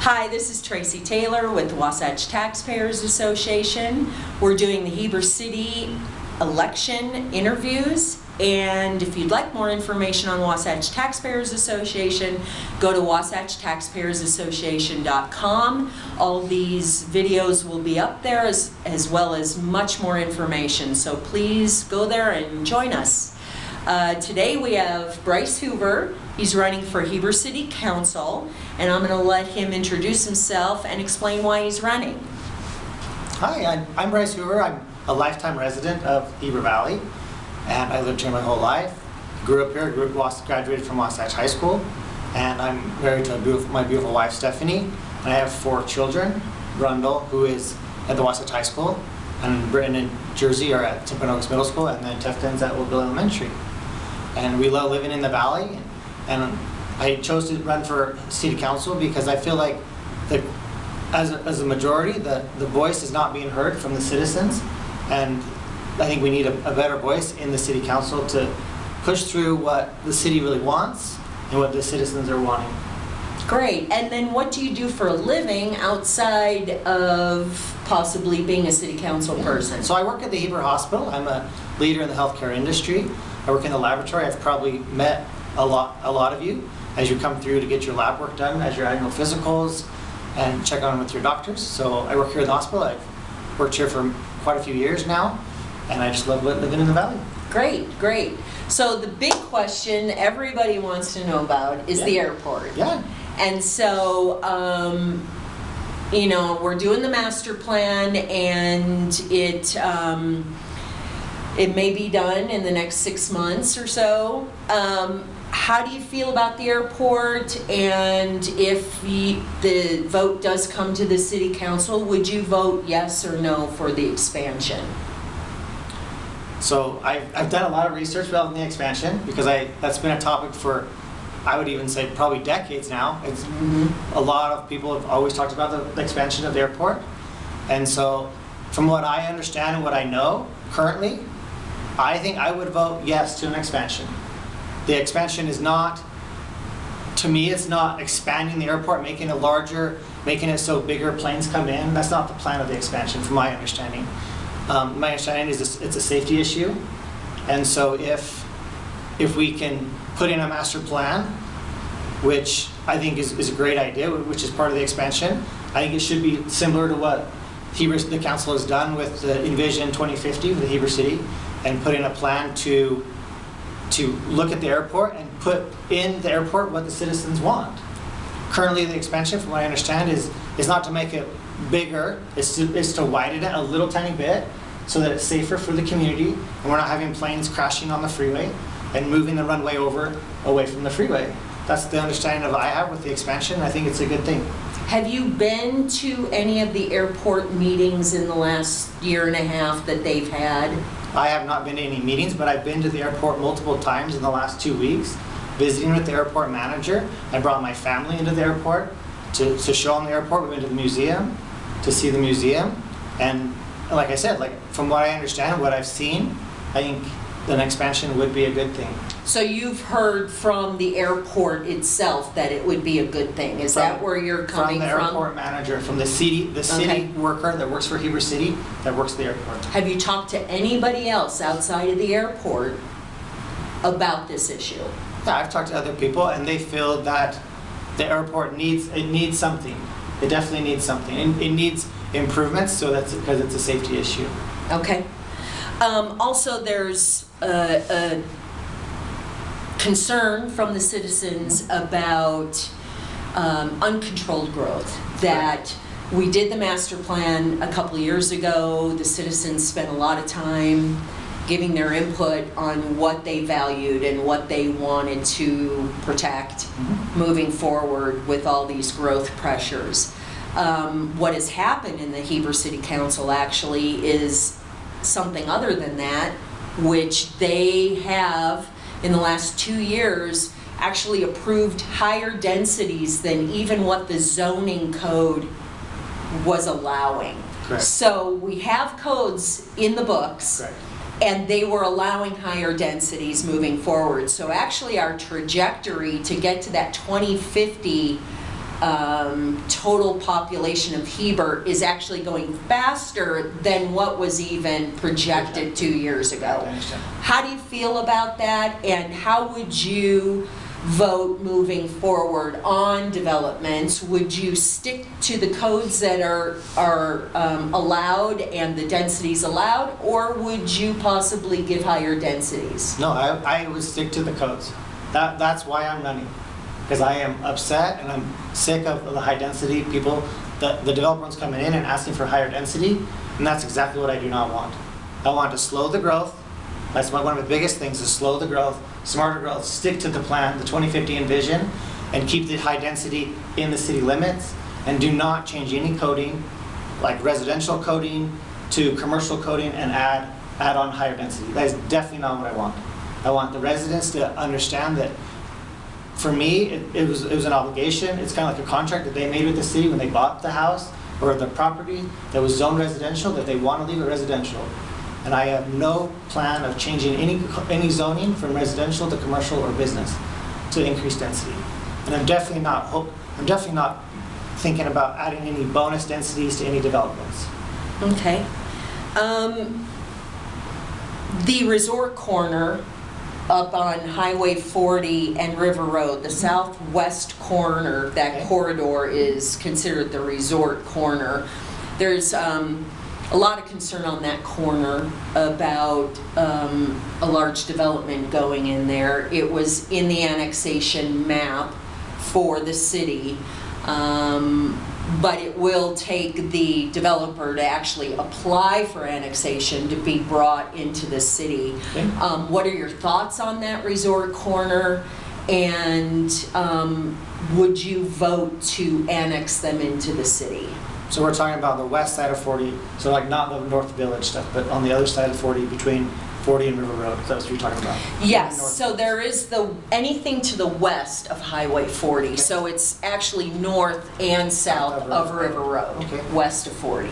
Hi, this is Tracy Taylor with the Wasatch Taxpayers Association. We're doing the Heber City election interviews, and if you'd like more information on Wasatch Taxpayers Association, go to wasatchtaxpayersassociation.com. All these videos will be up there as well as much more information, so please go there and join us. Today we have Bryce Hoover. He's running for Heber City Council, and I'm going to let him introduce himself and explain why he's running. Hi, I'm Bryce Hoover. I'm a lifetime resident of Heber Valley, and I lived here my whole life. Grew up here, graduated from Wasatch High School, and I'm married to my beautiful wife, Stephanie, and I have 4 children. Rundle, who is at the Wasatch High School, and Britain and Jersey are at Timpanogos Middle School, and then Tefton's at Woodville Elementary. And we love living in the valley, and I chose to run for city council because I feel like as a majority, the voice is not being heard from the citizens, and I think we need a better voice in the city council to push through what the city really wants and what the citizens are wanting. Great. And then what do you do for a living outside of possibly being a city council person? So I work at the Heber Hospital. I'm a leader in the healthcare industry. I work in the laboratory. I've probably met a lot of you as you come through to get your lab work done, as your annual physicals, and check on with your doctors. So I work here in the hospital. I've worked here for quite a few years now, and I just love living in the valley. Great, great. So the big question everybody wants to know about is the airport. Yeah. And so, you know, we're doing the master plan, and it may be done in the next 6 months or so. How do you feel about the airport? And if the vote does come to the city council, would you vote yes or no for the expansion? So I've done a lot of research about the expansion because that's been a topic for, I would even say, probably decades now. It's a lot of people have always talked about the expansion of the airport. And so from what I understand and what I know currently, I think I would vote yes to an expansion. The expansion is not, to me, it's not expanding the airport, making it larger, making it so bigger planes come in. That's not the plan of the expansion, from my understanding. My understanding is it's a safety issue. And so if we can put in a master plan, which I think is a great idea, which is part of the expansion, I think it should be similar to what the council has done with the Envision 2050 for the Heber City, and put in a plan to look at the airport and put in the airport what the citizens want. Currently, the expansion, from what I understand, is not to make it bigger, it's to widen it a little tiny bit so that it's safer for the community, and we're not having planes crashing on the freeway and moving the runway away from the freeway. That's the understanding I have with the expansion. I think it's a good thing. Have you been to any of the airport meetings in the last year and a half that they've had? I have not been to any meetings, but I've been to the airport multiple times in the last 2 weeks, visiting with the airport manager. I brought my family into the airport to show them the airport. We went to the museum to see the museum. And like I said, from what I understand, what I've seen, I think an expansion would be a good thing. So you've heard from the airport itself that it would be a good thing. Is that where you're coming from? From the airport manager, from the city worker that works for Heber City, that works at the airport. Have you talked to anybody else outside of the airport about this issue? Yeah, I've talked to other people, and they feel that the airport needs something. It definitely needs something. It needs improvements, so that's because it's a safety issue. Okay. Also, there's a concern from the citizens about uncontrolled growth. That we did the master plan a couple of years ago. The citizens spent a lot of time giving their input on what they valued and what they wanted to protect moving forward with all these growth pressures. What has happened in the Heber City Council actually is something other than that, which they have in the last 2 years actually approved higher densities than even what the zoning code was allowing. Correct. So we have codes in the books. Correct. And they were allowing higher densities moving forward. So actually our trajectory to get to that 2050 total population of Heber is actually going faster than what was even projected 2 years ago. I understand. How do you feel about that, and how would you vote moving forward on developments? Would you stick to the codes that are allowed and the densities allowed, or would you possibly give higher densities? No, I would stick to the codes. That's why I'm running. Because I am upset and I'm sick of the high density people, the developers coming in and asking for higher density, and that's exactly what I do not want. I want to slow the growth. That's one of the biggest things, is slow the growth, smarter growth, stick to the plan, the 2015 vision, and keep the high density in the city limits, and do not change any coding, like residential coding to commercial coding, and add on higher density. That is definitely not what I want. I want the residents to understand that for me, it was an obligation. It's kind of like a contract that they made with the city when they bought the house or the property that was zoned residential, that they want to leave it residential. And I have no plan of changing any zoning from residential to commercial or business to increase density. And I'm definitely not thinking about adding any bonus densities to any developments. Okay. The resort corner up on Highway 40 and River Road, the southwest corner, that Okay. corridor is considered the resort corner. There's a lot of concern on that corner about a large development going in there. It was in the annexation map for the city, but it will take the developer to actually apply for annexation to be brought into the city. Okay. What are your thoughts on that resort corner? And would you vote to annex them into the city? So we're talking about the west side of 40, so like not the North Village stuff, but on the other side of 40, between 40 and River Road. That's what you're talking about? Yes, North so there is anything to the west of Highway 40, so it's actually north and south of River Road, Okay. west of 40.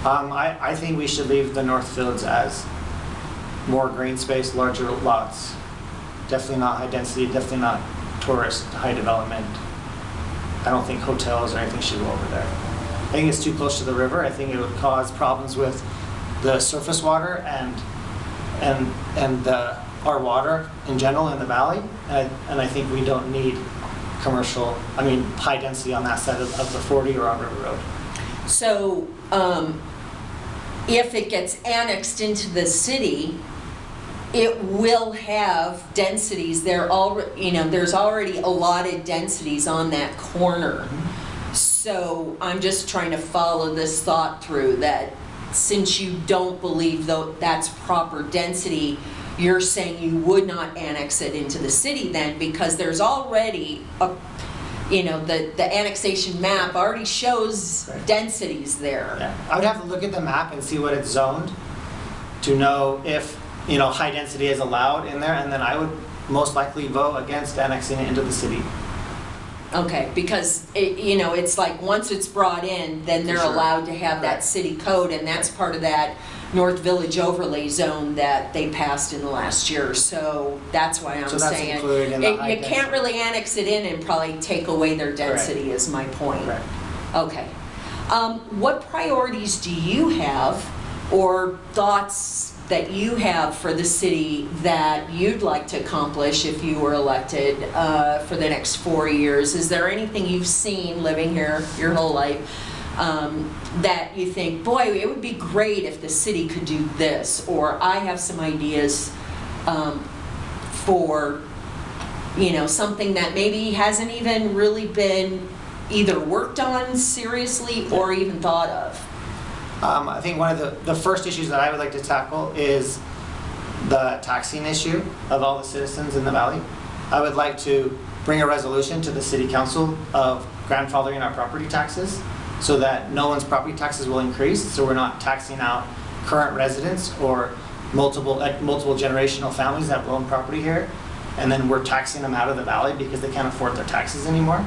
I think we should leave the North Village as more green space, larger lots. Definitely not high density, definitely not tourist, high development. I don't think hotels or anything should go over there. I think it's too close to the river. I think it would cause problems with the surface water and our water in general in the valley. And I think we don't need high density on that side of the 40 or on River Road. So if it gets annexed into the city, it will have densities. There's already allotted densities on that corner. So I'm just trying to follow this thought through, that since you don't believe that's proper density, you're saying you would not annex it into the city then, because there's already the annexation map already shows Right. densities there. Yeah, I would have to look at the map and see what it's zoned to know if high density is allowed in there, and then I would most likely vote against annexing it into the city. Okay, because it's like once it's brought in, then they're For sure. allowed to have that Right. city code, and that's part of that North Village overlay zone that they passed in the last year. So that's why I'm So that's saying included in the high you can't density. really annex it in and probably take away their density, is my point. Correct. Okay. What priorities do you have, or thoughts that you have for the city that you'd like to accomplish if you were elected for the next 4 years? Is there anything you've seen living here your whole life that you think, boy, it would be great if the city could do this, or I have some ideas for something that maybe hasn't even really been either worked on seriously or even thought of? I think one of the first issues that I would like to tackle is the taxing issue of all the citizens in the valley. I would like to bring a resolution to the city council of grandfathering our property taxes so that no one's property taxes will increase, so we're not taxing out current residents or multiple generational families that own property here, and then we're taxing them out of the valley because they can't afford their taxes anymore.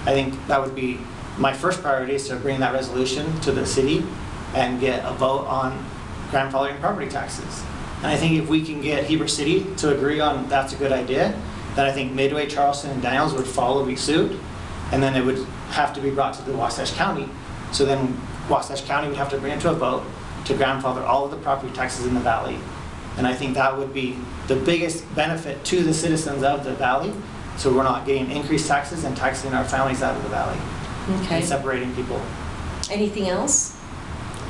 I think that would be my first priority, is to bring that resolution to the city and get a vote on grandfathering property taxes. And I think if we can get Heber City to agree on that's a good idea, then I think Midway, Charleston, and Daniels would follow suit. and then it would have to be brought to the Wasatch County. So then Wasatch County would have to bring it to a vote to grandfather all of the property taxes in the valley. And I think that would be the biggest benefit to the citizens of the valley. So we're not getting increased taxes and taxing our families out of the valley. Okay. And separating people. Anything else?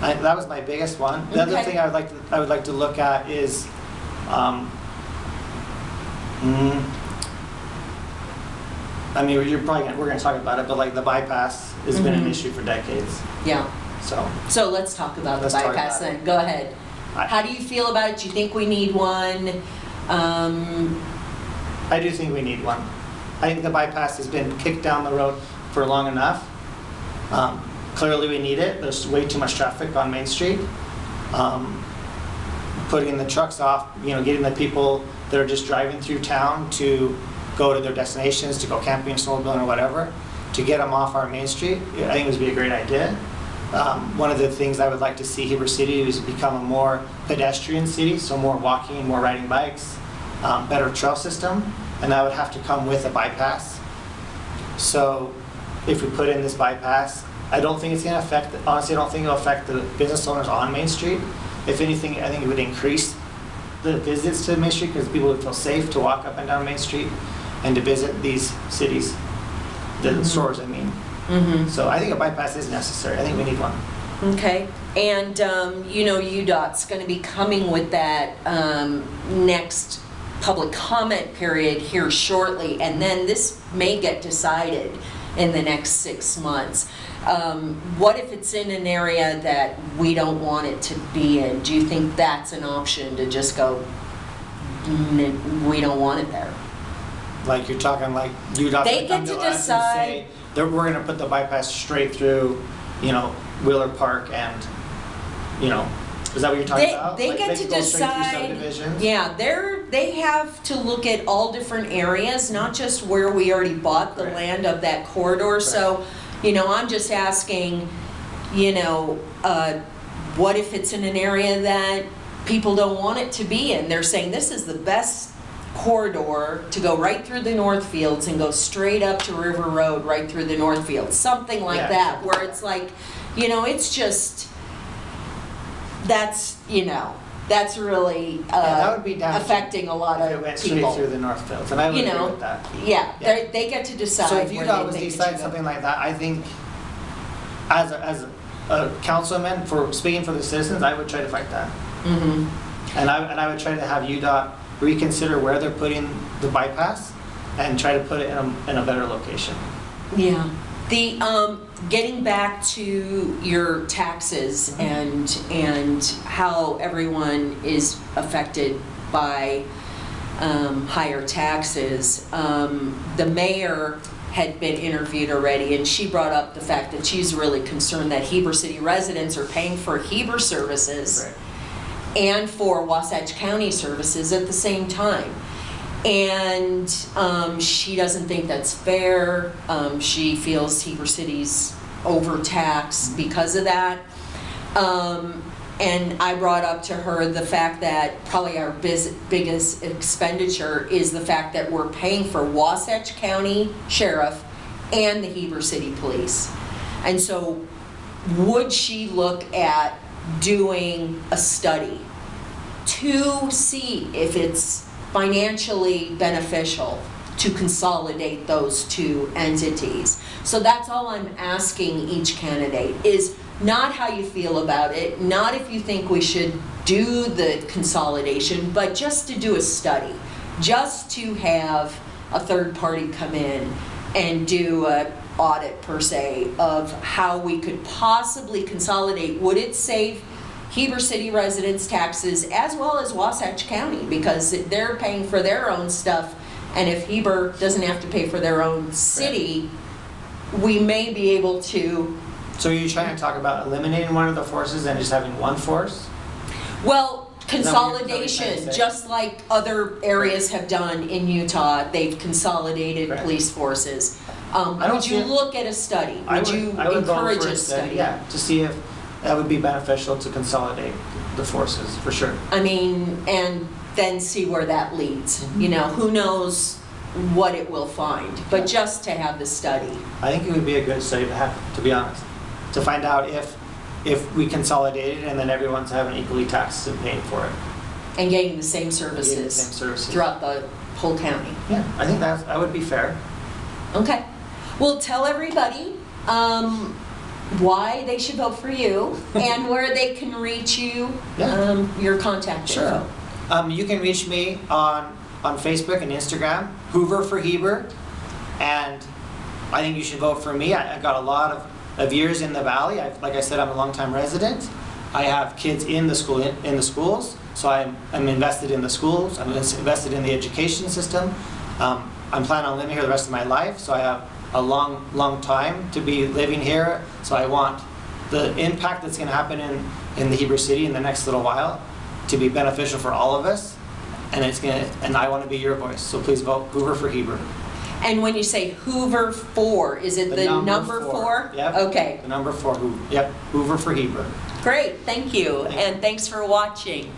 That was my biggest one. The other thing I would like to look at is, I mean, we're going to talk about it, but like the bypass has been an issue for decades. Yeah. So let's talk about the bypass then. Go ahead. How do you feel about it? Do you think we need one? I do think we need one. I think the bypass has been kicked down the road for long enough. Clearly we need it. There's way too much traffic on Main Street. Putting the trucks off, getting the people that are just driving through town to go to their destinations, to go camping, snowmobiling, or whatever, to get them off our Main Street, I think it would be a great idea. One of the things I would like to see Heber City is become a more pedestrian city, so more walking, more riding bikes, better trail system, and that would have to come with a bypass. So if we put in this bypass, I don't think it's going to affect, honestly, I don't think it'll affect the business owners on Main Street. If anything, I think it would increase the visits to Main Street because people would feel safe to walk up and down Main Street and to visit these cities, the stores, I mean. So I think a bypass is necessary. I think we need one. Okay. And, UDOT's going to be coming with that next public comment period here shortly, and then this may get decided in the next 6 months. What if it's in an area that we don't want it to be in? Do you think that's an option to just go, we don't want it there? Like you're talking like UDOT They get to decide. We're going to put the bypass straight through, Wheeler Park and, is that what you're talking about? They get to decide. Yeah, they have to look at all different areas, not just where we already bought the land of that corridor. Right. So, I'm just asking, what if it's in an area that people don't want it to be in? They're saying this is the best corridor to go right through the North Fields and go straight up to River Road right through the North Fields. Something like that, where it's like, it's just, that's really that would be down affecting a lot of people. It went people. straight through the North Fields, and I would agree with that. Yeah. They get to decide. So if UDOT was to decide something like that, I think as a councilman, for speaking for the citizens, I would try to fight that. And I would try to have UDOT reconsider where they're putting the bypass and try to put it in a better location. Yeah. The getting back to your taxes and how everyone is affected by higher taxes. The mayor had been interviewed already, and she brought up the fact that she's really concerned that Heber City residents are paying for Heber services. Right. And for Wasatch County services at the same time. And she doesn't think that's fair. She feels Heber City's overtaxed because of that. And I brought up to her the fact that probably our biggest expenditure is the fact that we're paying for Wasatch County Sheriff and the Heber City Police. And so would she look at doing a study to see if it's financially beneficial to consolidate those two entities? So that's all I'm asking each candidate, is not how you feel about it, not if you think we should do the consolidation, but just to do a study, just to have a third party come in and do an audit per se of how we could possibly consolidate. Would it save Heber City residents taxes as well as Wasatch County, because they're paying for their own stuff, and if Heber doesn't have to pay for their own city, we may be able to. So are you trying to talk about eliminating one of the forces and just having one force? Well, consolidation, just like other areas have done in Utah, they've consolidated police forces. Would you look at a study? Would you encourage a study? Yeah, to see if that would be beneficial to consolidate the forces, for sure. I mean, and then see where that leads. Who knows what it will find, but just to have the study. I think it would be a good study to have, to be honest, to find out if we consolidate it and then everyone's having equally taxed and paying for it. And getting the same Getting the services same services. throughout the whole county. Yeah, I think that would be fair. Okay. Well, tell everybody why they should vote for you and where they can reach you, Yeah. your contact info. You can reach me on Facebook and Instagram, Hoover for Heber, and I think you should vote for me. I've got a lot of years in the valley. Like I said, I'm a longtime resident. I have kids in the schools, so I'm invested in the schools. I'm invested in the education system. I'm planning on living here the rest of my life, so I have a long time to be living here. So I want the impact that's going to happen in the Heber City in the next little while to be beneficial for all of us, and I want to be your voice. So please vote Hoover for Heber. And when you say Hoover for, is it the number four? Yep. Okay. The number 4. Yep. Hoover for Heber. Great. Thank you. Thank you. And thanks for watching.